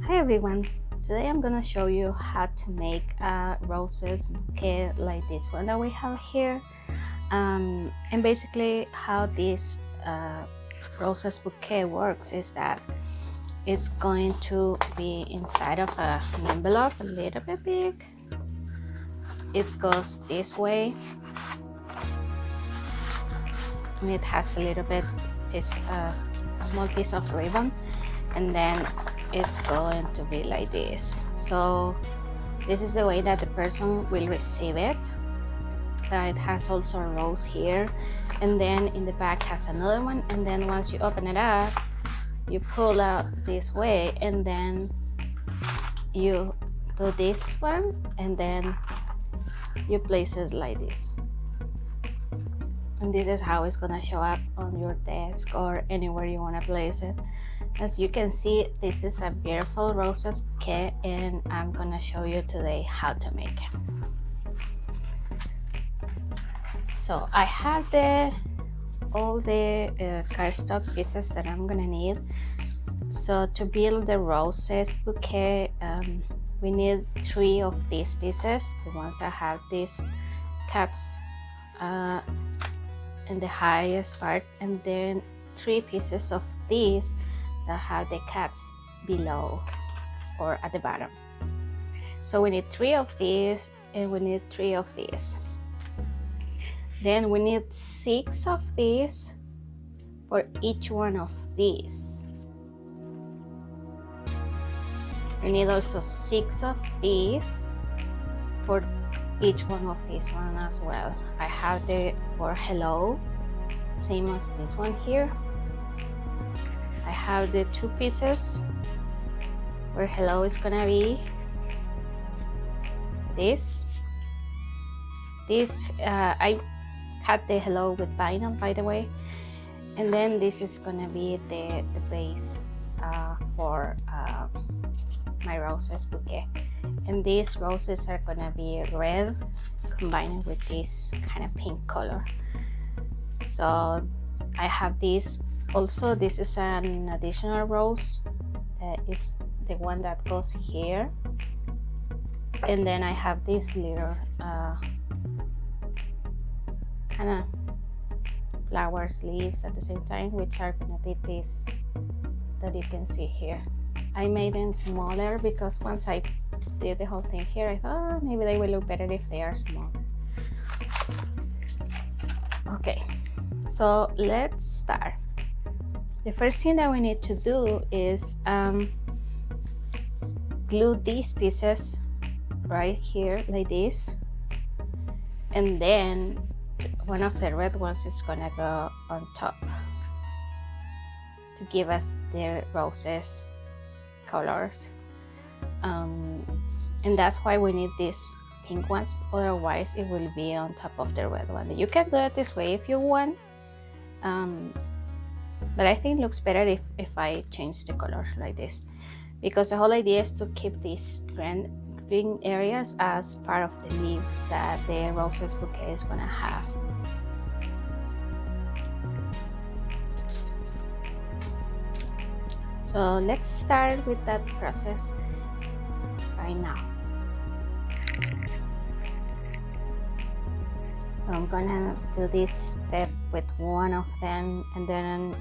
Hi everyone, today I'm gonna show you how to make a roses bouquet like this one that we have here, and basically how this roses bouquet works is that it's going to be inside of an envelope a little bit big. It goes this way and it has a little bit small piece of ribbon, and then it's going to be like this. So this is the way that the person will receive it. It has also a rose here, and then in the back has another one, and then once you open it up you pull out this way, and then you do this one, and then you place it like this, and this is how it's gonna show up on your desk or anywhere you want to place it. As you can see, this is a beautiful roses bouquet, and I'm gonna show you today how to make it. So I have all the cardstock pieces that I'm gonna need. So to build the roses bouquet, we need 3 of these pieces, the ones that have these cuts in the highest part, and then 3 pieces of these that have the cuts below or at the bottom. So we need 3 of these, and we need 3 of these. Then we need 6 of these for each one of these. We need also 6 of these for each one of these one as well. I have the for hello, same as this one here. I have the 2 pieces where hello is gonna be this. I cut the hello with vinyl, by the way, and then this is gonna be the base for my roses bouquet, and these roses are gonna be red combined with this kind of pink color. So I have this also. This is an additional rose that is the one that goes here, and then I have this little kind of flowers leaves at the same time, which are gonna be this that you can see here. I made them smaller because once I did the whole thing here, I thought maybe they will look better if they are small. Okay, so let's start. The first thing that we need to do is glue these pieces right here like this, and then one of the red ones is gonna go on top to give us the roses colors, and that's why we need these pink ones, otherwise it will be on top of the red one. You can do it this way if you want, but I think it looks better if I change the color like this, because the whole idea is to keep these green areas as part of the leaves that the roses bouquet is gonna have. So let's start with that process right now. So I'm gonna do this step with one of them, and then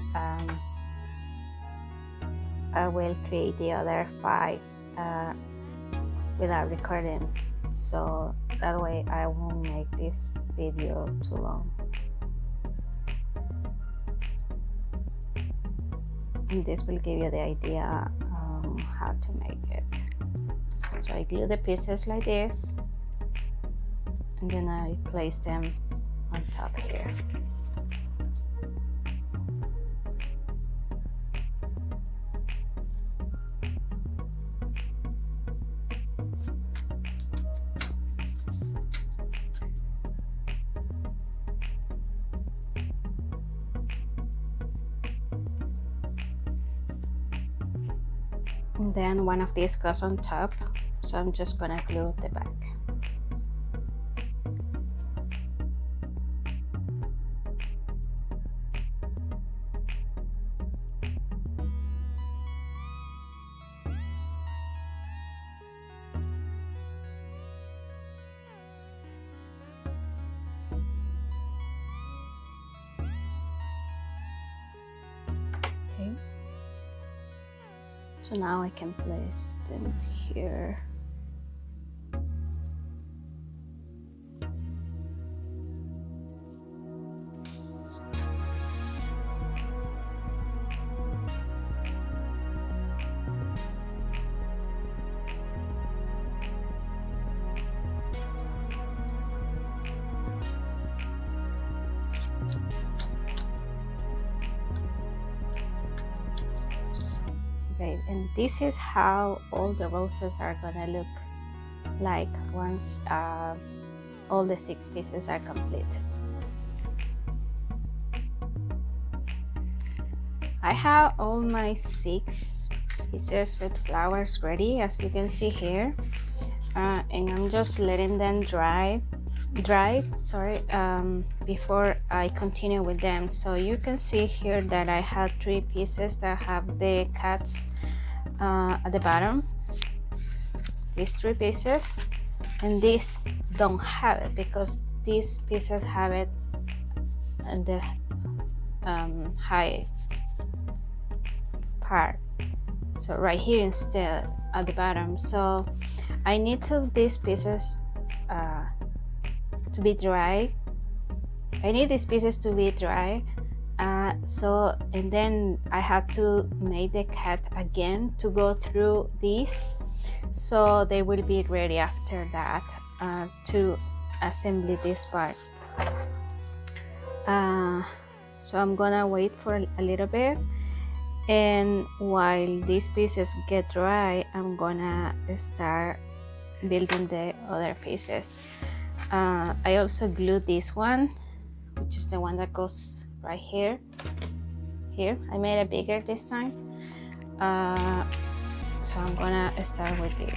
I will create the other 5 without recording, so that way I won't make this video too long. And this will give you the idea how to make it. So I glue the pieces like this, and then I place them on top here. And then one of these goes on top, so I'm just gonna glue the back. So now I can place them here. Okay, and this is how all the roses are gonna look like once all the 6 pieces are complete. I have all my 6 pieces with flowers ready, as you can see here, and I'm just letting them dry before I continue with them. So you can see here that I have 3 pieces that have the cats at the bottom, these 3 pieces, and these don't have it because these pieces have it in the high part, so right here instead at the bottom. So I need these pieces to be dry. I need these pieces to be dry, and then I have to make the cat again to go through these, so they will be ready after that to assemble this part. So I'm gonna wait for a little bit, and while these pieces get dry, I'm gonna start building the other pieces. I also glued this one, which is the one that goes right here. I made it bigger this time, so I'm gonna start with it.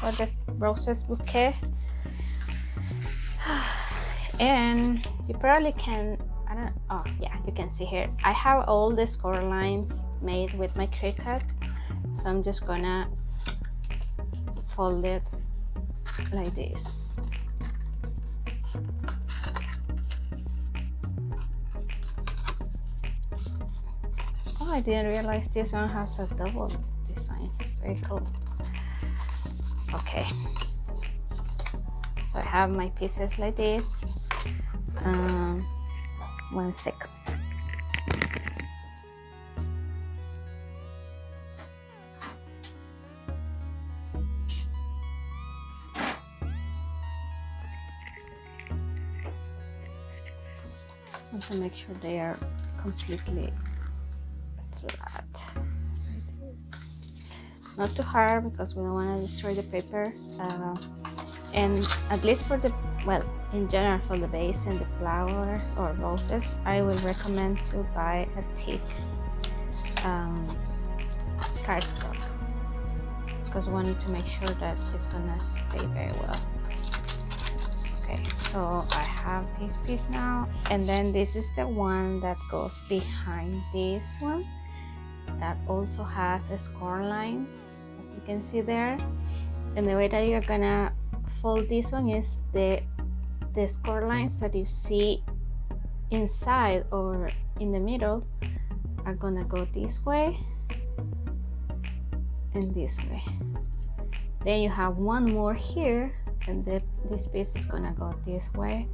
For the Roses Bouquet, and you probably can, oh yeah, you can see here I have all the score lines made with my Cricut, so I'm just gonna fold it like this. Oh, I didn't realize this one has a double design. It's very cool. Okay, so I have my pieces like this. 1 second. I want to make sure they are completely flat. Not too hard because we don't want to destroy the paper, and at least for the, well, in general for the base and the flowers or roses, I will recommend to buy a thick cardstock, because we want to make sure that it's gonna stay very well. Okay, so I have this piece now, and then this is the one that goes behind this one that also has a score lines, as you can see there. And the way that you're gonna fold this one is the score lines that you see inside or in the middle are gonna go this way and this way. Then you have one more here, and this piece is gonna go this way,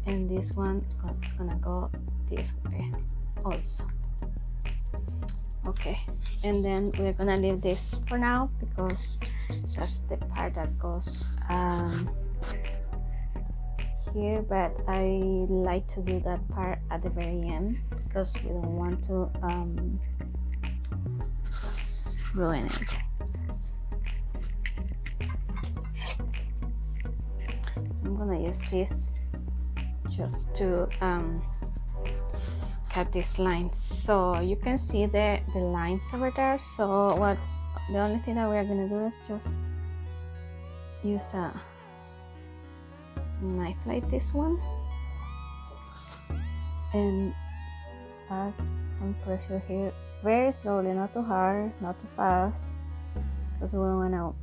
and this one is gonna go this way also. Okay, and then we're gonna leave this for now because that's the part that goes here, but I like to do that part at the very end because we don't want to gluing it. I'm gonna use this just to cut these lines, so you can see the lines over there. So the only thing that we are gonna do is just use a knife like this one and add some pressure here, very slowly, not too hard, not too fast, because we don't want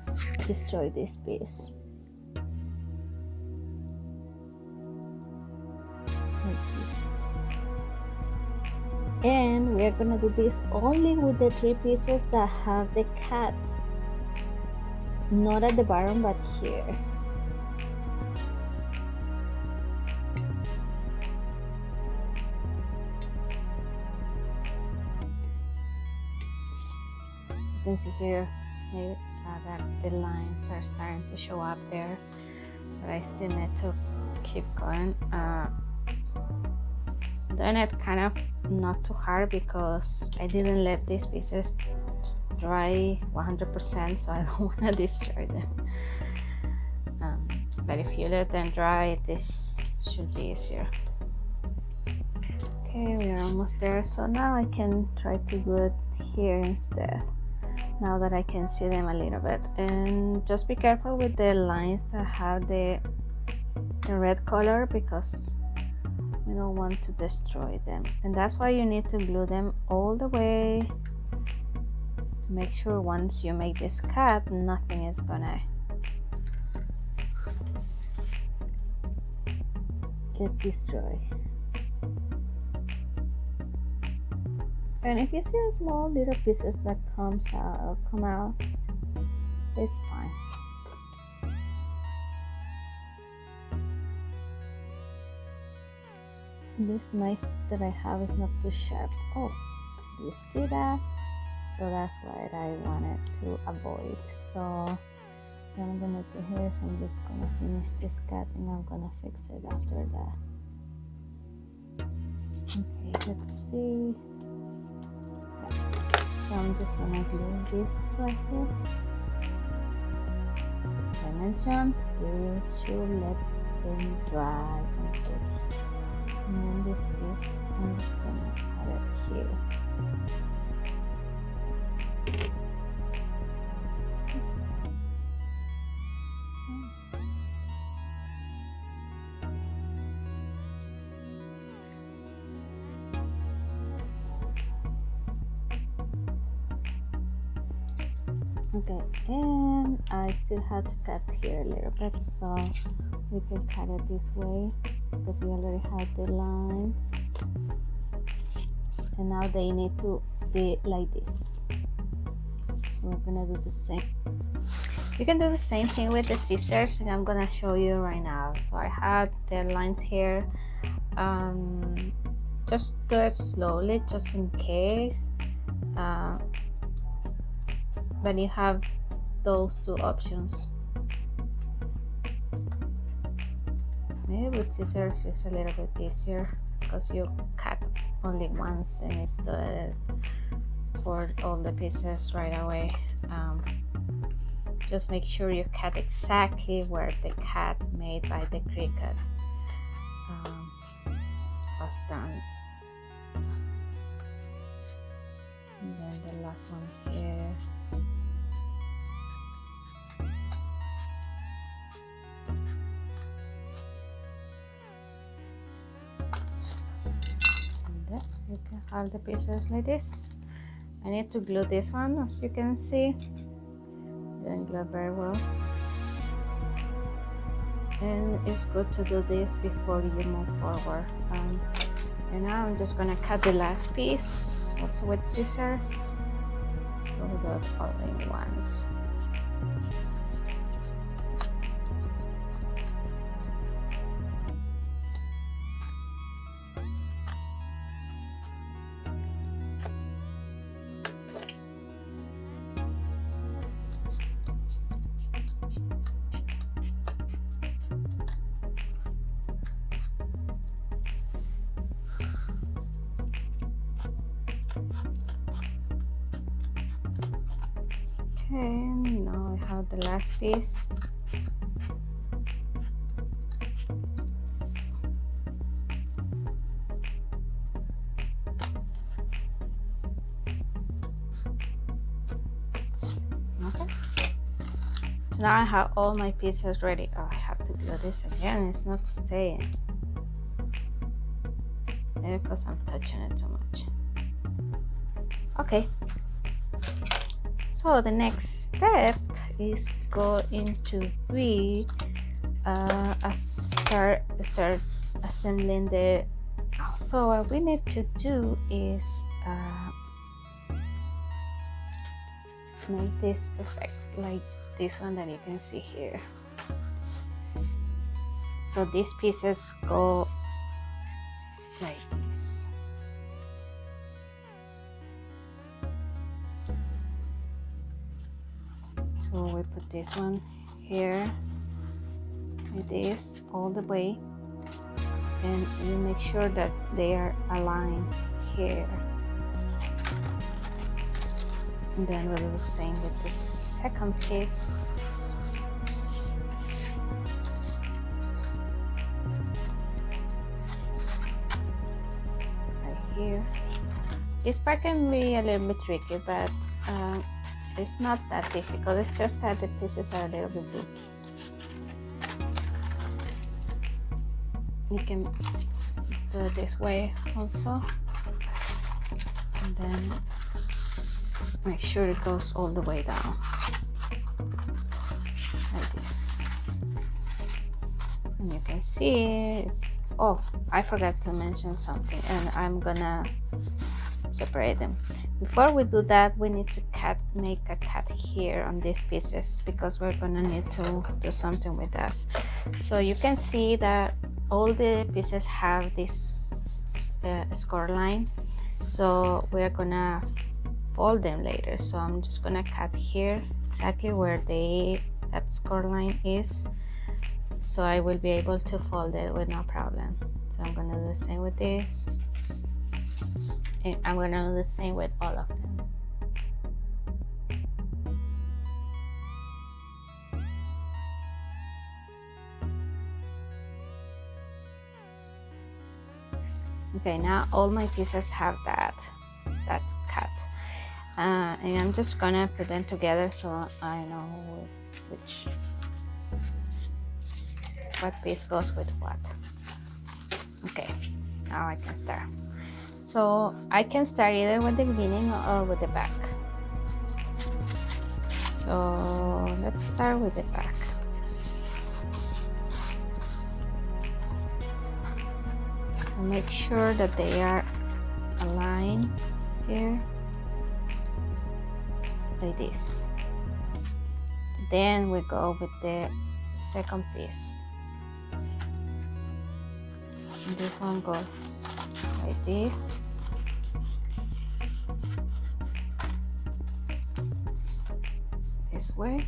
to destroy this piece. Like this. And we are gonna do this only with the 3 pieces that have the cats, not at the bottom but here. You can see here that the lines are starting to show up there, but I still need to keep going. Doing it kind of not too hard because I didn't let these pieces dry 100%, so I don't want to destroy them. But if you let them dry, this should be easier. Okay, we are almost there, so now I can try to do it here instead, now that I can see them a little bit. And just be careful with the lines that have the red color, because we don't want to destroy them, and that's why you need to glue them all the way to make sure once you make this cut, nothing is gonna get destroyed. And if you see a small little pieces that come out, it's fine. This knife that I have is not too sharp. Oh, do you see that? So that's what I wanted to avoid. So what I'm gonna do here is I'm just gonna finish this cut and I'm gonna fix it after that. Okay, let's see. So I'm just gonna glue this right here. As I mentioned, you should let them dry completely. And then this piece, I'm just gonna add it here. Oops. Okay, and I still have to cut here a little bit, so we can cut it this way because we already have the lines, and now they need to be like this. So we're gonna do the same. You can do the same thing with the scissors, and I'm gonna show you right now. So I have the lines here. Just do it slowly, just in case. But you have those 2 options. Maybe with scissors it's a little bit easier because you cut only once and it's the for all the pieces right away. Just make sure you cut exactly where the cat made by the cricket was done. And then the last one here. You can have the pieces like this. I need to glue this one, as you can see. Didn't glue very well. And it's good to do this before you move forward. And now I'm just gonna cut the last piece, also with scissors. We'll do it all in once. Okay, now I have the last piece. Okay, so now I have all my pieces ready. Oh, I have to do this again, it's not staying. Maybe because I'm touching it too much. Okay, so the next step is going to be start assembling the. So what we need to do is make this effect like this one that you can see here. So these pieces go like this. So we put this one here like this all the way, and you make sure that they are aligned here. And then we'll do the same with the second piece. Right here. This part can be a little bit tricky, but it's not that difficult. It's just that the pieces are a little bit big. You can do it this way also, and then make sure it goes all the way down like this. And you can see it's, oh, I forgot to mention something, and I'm gonna separate them. Before we do that, we need to make a cut here on these pieces, because we're gonna need to do something with us. So you can see that all the pieces have this score line, so we're gonna fold them later. So I'm just gonna cut here exactly where that score line is, so I will be able to fold it with no problem. So I'm gonna do the same with this, and I'm gonna do the same with all of them. Okay, now all my pieces have that cut, and I'm just gonna put them together so I know what piece goes with what. Okay, now I can start. So I can start either with the beginning or with the back. So let's start with the back. So make sure that they are aligned here like this. Then we go with the second piece. And this one goes like this. This way.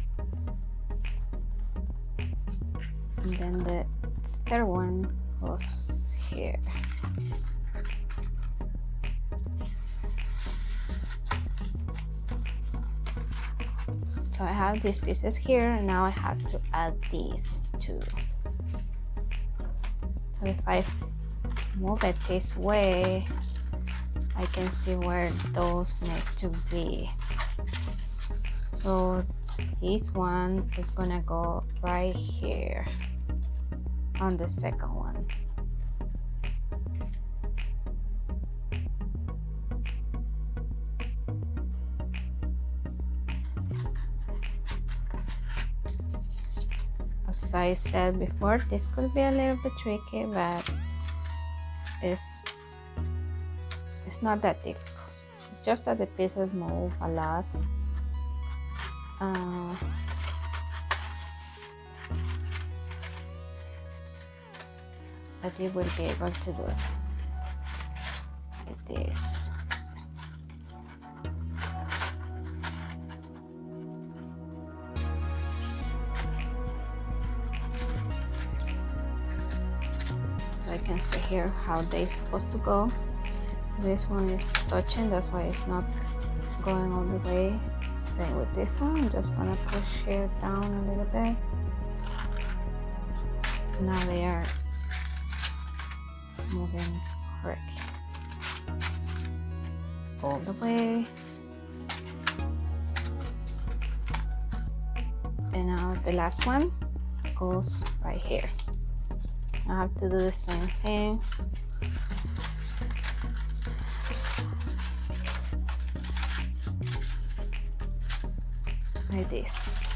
And then the third one goes here. So I have these pieces here, and now I have to add these two. So if I move it this way, I can see where those need to be. So this one is gonna go right here on the second one. As I said before, this could be a little bit tricky, but it's not that difficult. It's just that the pieces move a lot. But you will be able to do it like this. So I can see here how they're supposed to go. This one is touching, that's why it's not going all the way. Same with this one. I'm just gonna push here down a little bit. Now they are moving correctly all the way. And now the last one goes right here. I have to do the same thing. Like this.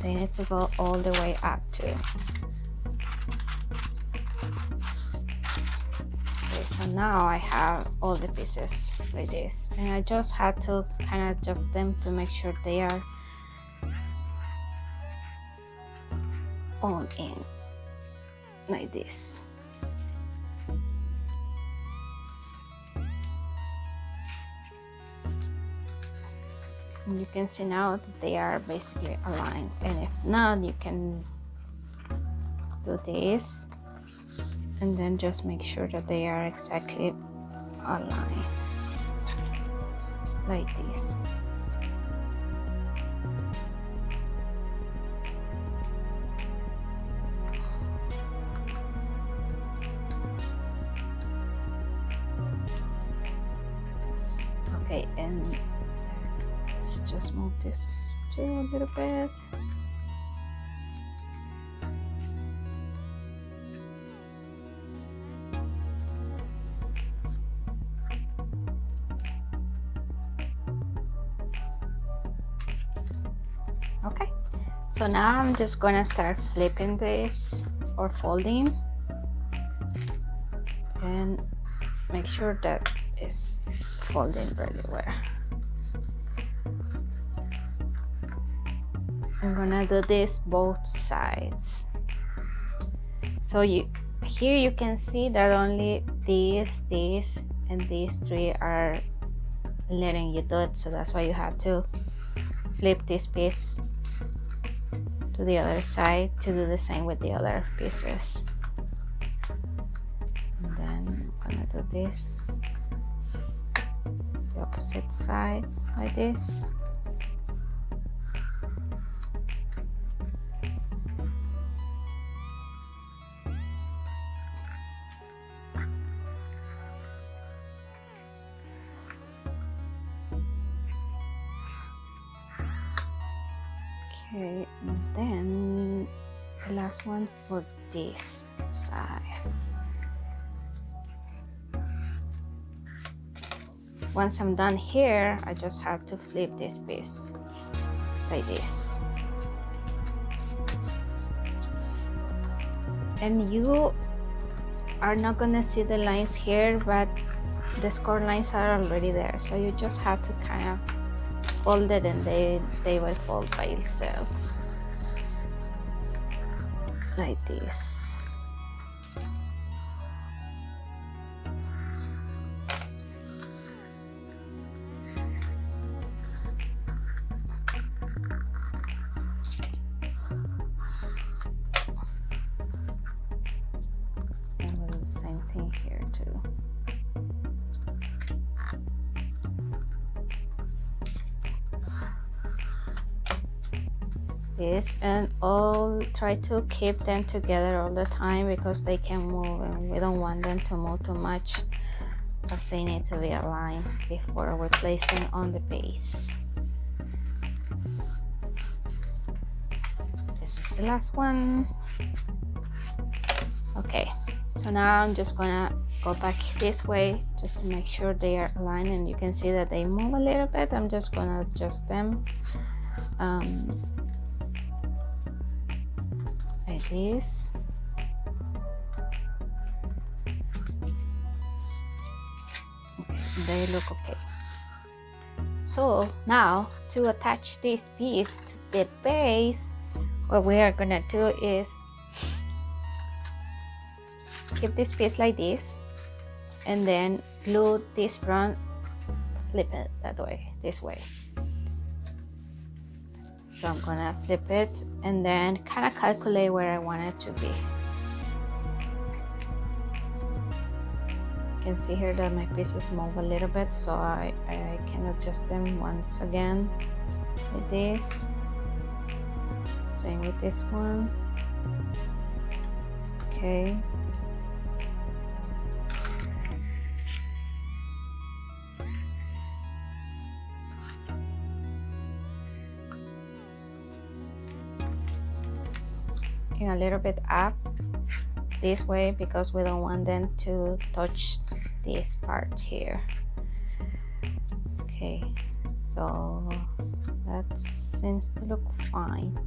They need to go all the way up too. Okay, so now I have all the pieces like this, and I just had to kind of adjust them to make sure they are all in like this. And you can see now that they are basically aligned, and if not, you can do this and then just make sure that they are exactly aligned like this. Okay, and let's just move this too a little bit. Okay, so now I'm just gonna start flipping this or folding and make sure that it's folding really well. I'm gonna do this both sides. So here you can see that only these, and these three are letting you do it, so that's why you have to flip this piece to the other side to do the same with the other pieces. And then I'm gonna do this the opposite side like this. Okay, and then the last one for this side. Once I'm done here, I just have to flip this piece like this. And you are not gonna see the lines here, but the score lines are already there, so you just have to kind of fold it and they will fold by itself like this. And we'll do the same thing here too. This, and all try to keep them together all the time because they can move, and we don't want them to move too much because they need to be aligned before we place them on the base. This is the last one. Okay, so now I'm just gonna go back this way just to make sure they are aligned, and you can see that they move a little bit. I'm just gonna adjust them like this. Okay, they look okay. So now to attach this piece to the base, what we are gonna do is keep this piece like this, and then glue this front, flip it that way, this way. So I'm gonna flip it and then kind of calculate where I want it to be. You can see here that my pieces move a little bit, so I can adjust them once again with this. Same with this one. Okay. And a little bit up this way because we don't want them to touch this part here. Okay, so that seems to look fine.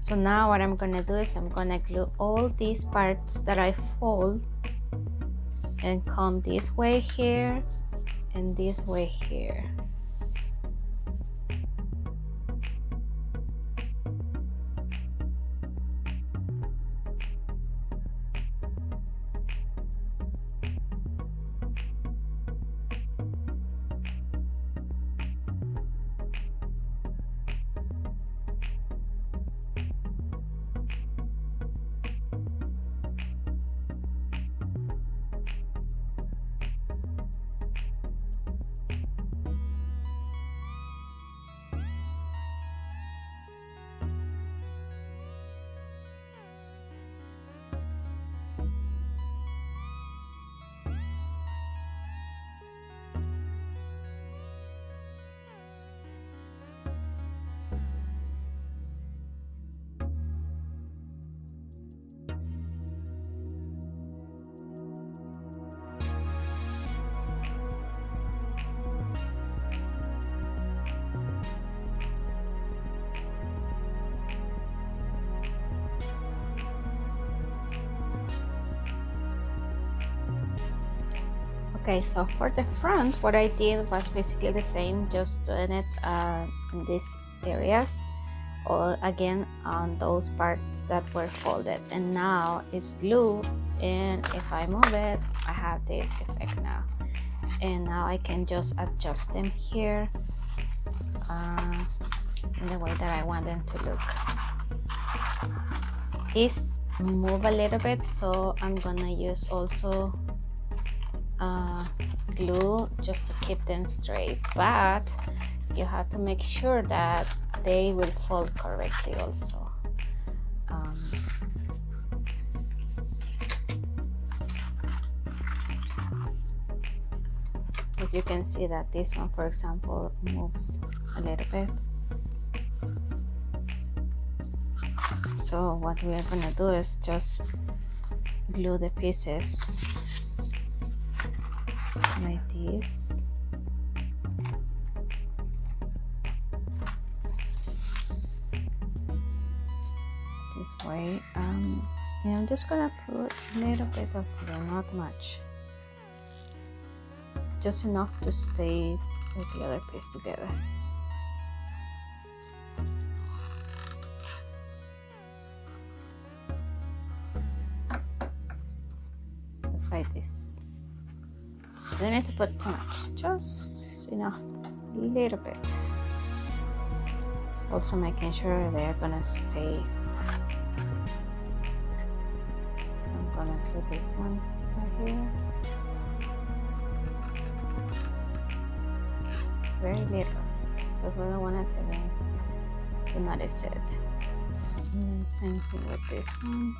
So now what I'm gonna do is I'm gonna glue all these parts that I fold and come this way here and this way here. Okay, so for the front, what I did was basically the same, just doing it in these areas, or again on those parts that were folded. And now it's glue, and if I move it, I have this effect now. And now I can just adjust them here in the way that I want them to look. These move a little bit, so I'm gonna use also glue just to keep them straight, but you have to make sure that they will fold correctly also. As you can see that this one, for example, moves a little bit. So what we are gonna do is just glue the pieces like this. This way, and I'm just gonna put a little bit of glue, not much, just enough to stay with the other piece together. Just like this. You don't need to put too much, just enough, a little bit. Also making sure they're gonna stay. So I'm gonna put this one right here. Very little, because we don't want it to notice it. And then same thing with this one.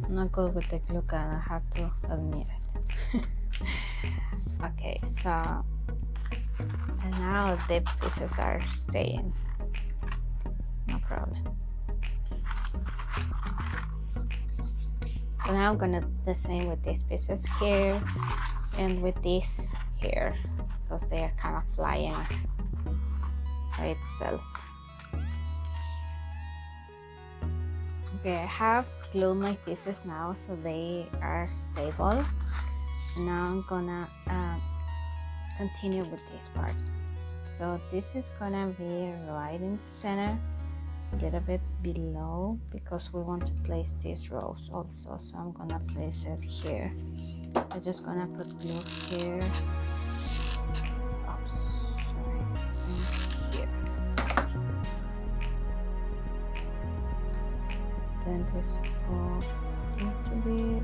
I'm not good with the glue gun, I have to admit it. Okay, so and now the pieces are staying, no problem. So now I'm gonna do the same with these pieces here and with this here, because they are kind of flying by itself. Okay, I have glued my pieces now so they are stable. And now I'm gonna continue with this part. So this is gonna be right in the center, a little bit below, because we want to place this rose also. So I'm gonna place it here. I'm just gonna put glue here. Oops, sorry. And here. Then this going to be,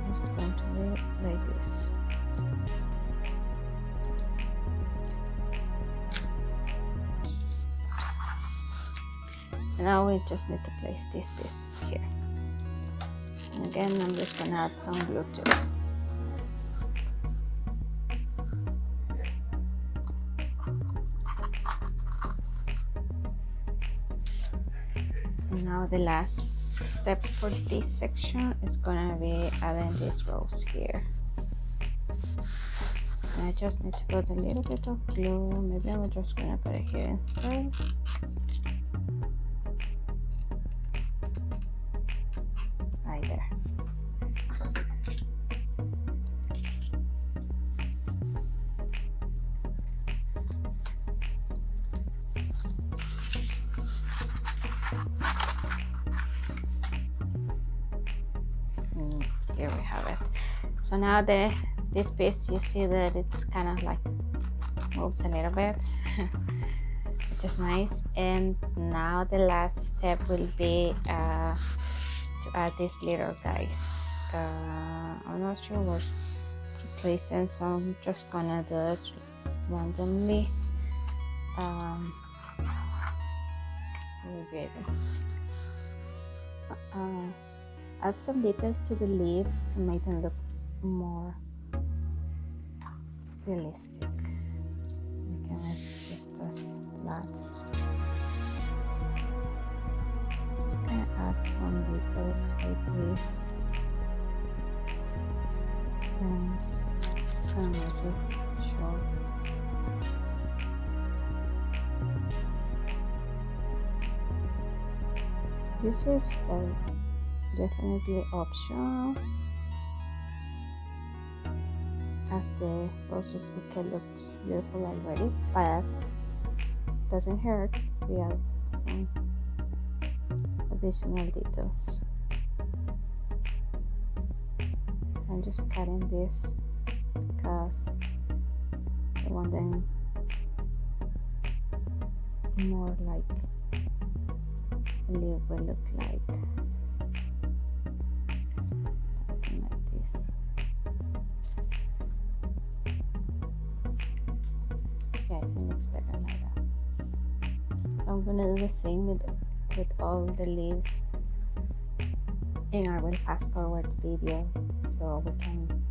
it's going to be like this. Now we just need to place this piece here. And again, I'm just gonna add some glue to it. And now the last step for this section is gonna be adding this rose here. And I just need to put a little bit of glue. Maybe I'm just gonna put it here instead. Right there. And here we have it. So now this piece, you see that it's kind of like moves a little bit, which is nice. And now the last step will be to add these little guys. I'm not sure where to place them, so I'm just gonna do it randomly. Add some details to the leaves to make them look more realistic. Again, it's just as flat. Just gonna add some details like this. And just gonna make this short. This is definitely optional, as the Roses Bouquet looks beautiful already, but it doesn't hurt if we add some additional details. So I'm just cutting this because I want them more like a leaf will look like. Something like this. Yeah, I think it looks better like that. I'm gonna do the same with all the leaves, and I will fast forward the video so we can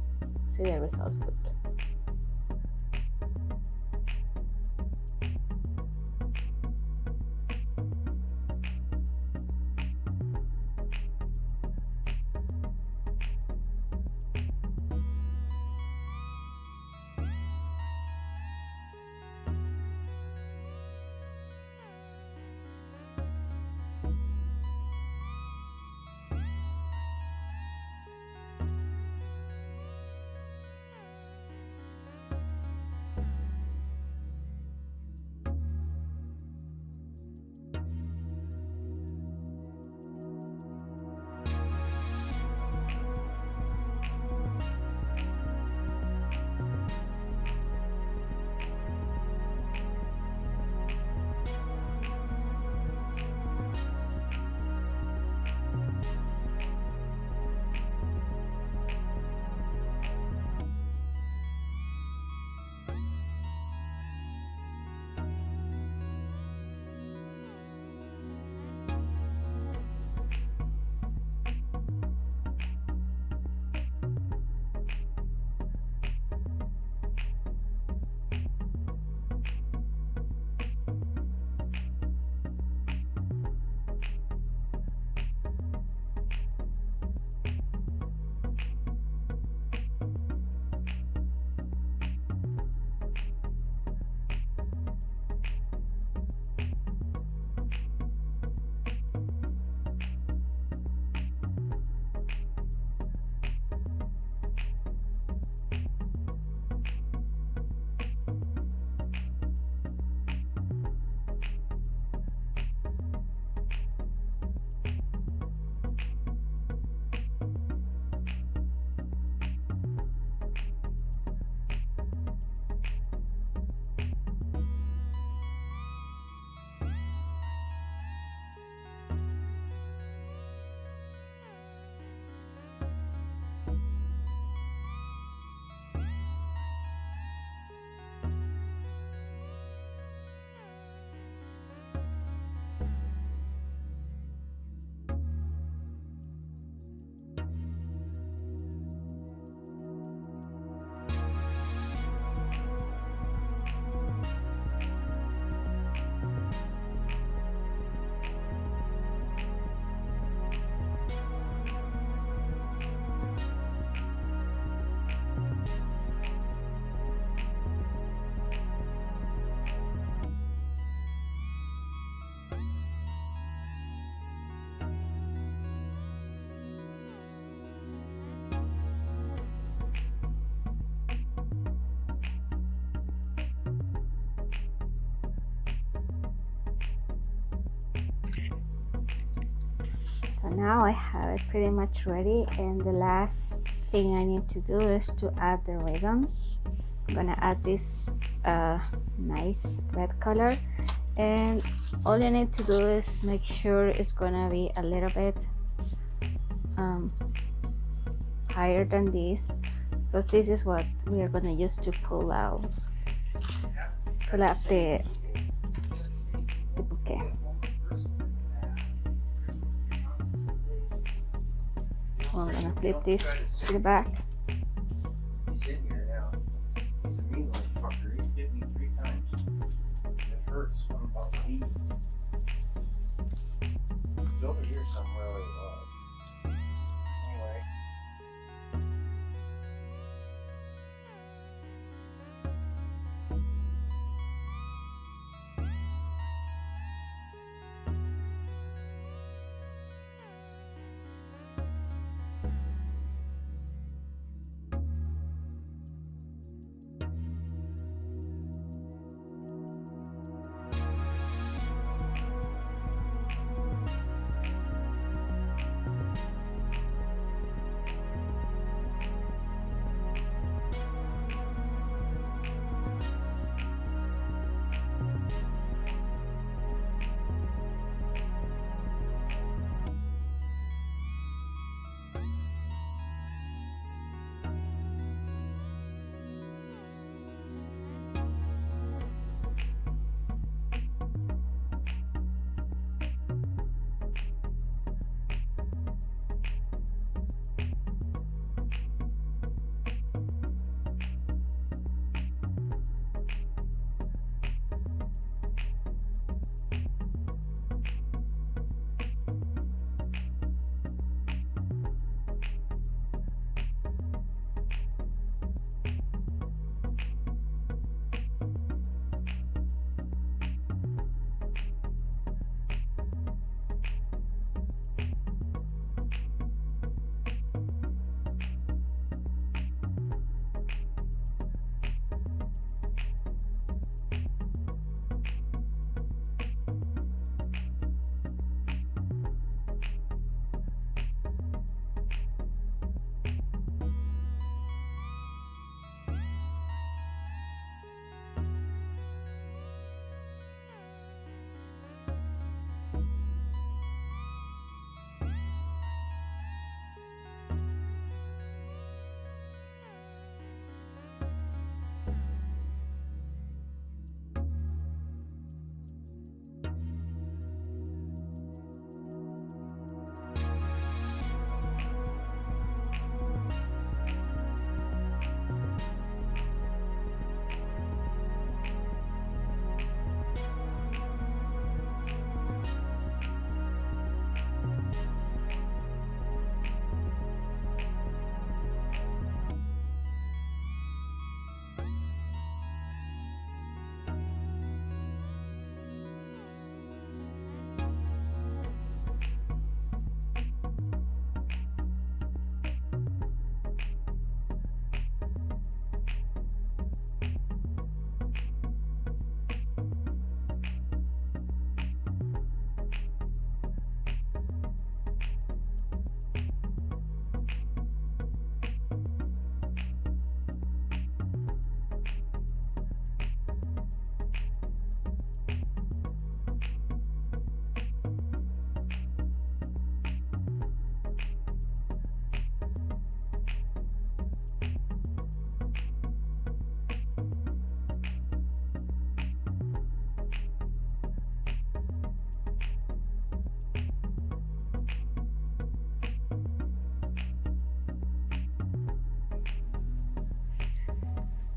see the results quickly. So now I have it pretty much ready, and the last thing I need to do is to add the ribbon. I'm gonna add this nice red color, and all you need to do is make sure it's gonna be a little bit higher than this, because this is what we are gonna use to pull up the bouquet. So I'm gonna flip this to the back. He's in here now. He's a mean little fucker. He bit me 3 times. It hurts. I'm about to eat. It's over here somewhere. Anyway.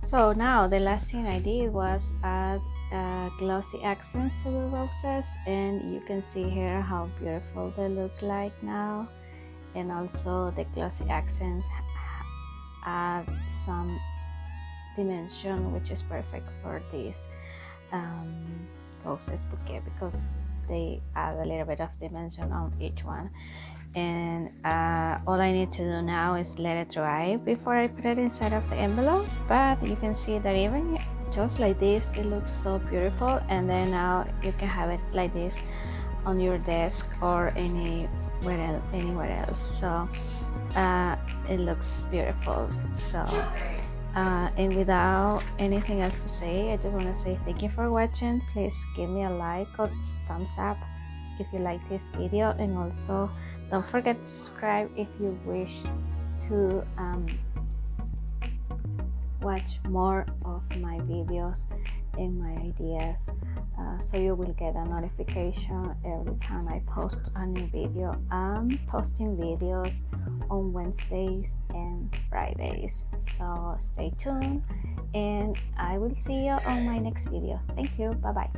So now the last thing I did was add glossy accents to the roses, and you can see here how beautiful they look like now. And also the glossy accents add some dimension, which is perfect for this roses bouquet, because they add a little bit of dimension on each one. And all I need to do now is let it dry before I put it inside of the envelope. But you can see that even just like this, it looks so beautiful. And then now you can have it like this on your desk or anywhere else. So it looks beautiful. So and without anything else to say, I just want to say thank you for watching. Please give me a like or thumbs up if you like this video, and also don't forget to subscribe if you wish to watch more of my videos and my ideas, so you will get a notification every time I post a new video. I'm posting videos on Wednesdays and Fridays, so stay tuned and I will see you on my next video. Thank you. Bye bye.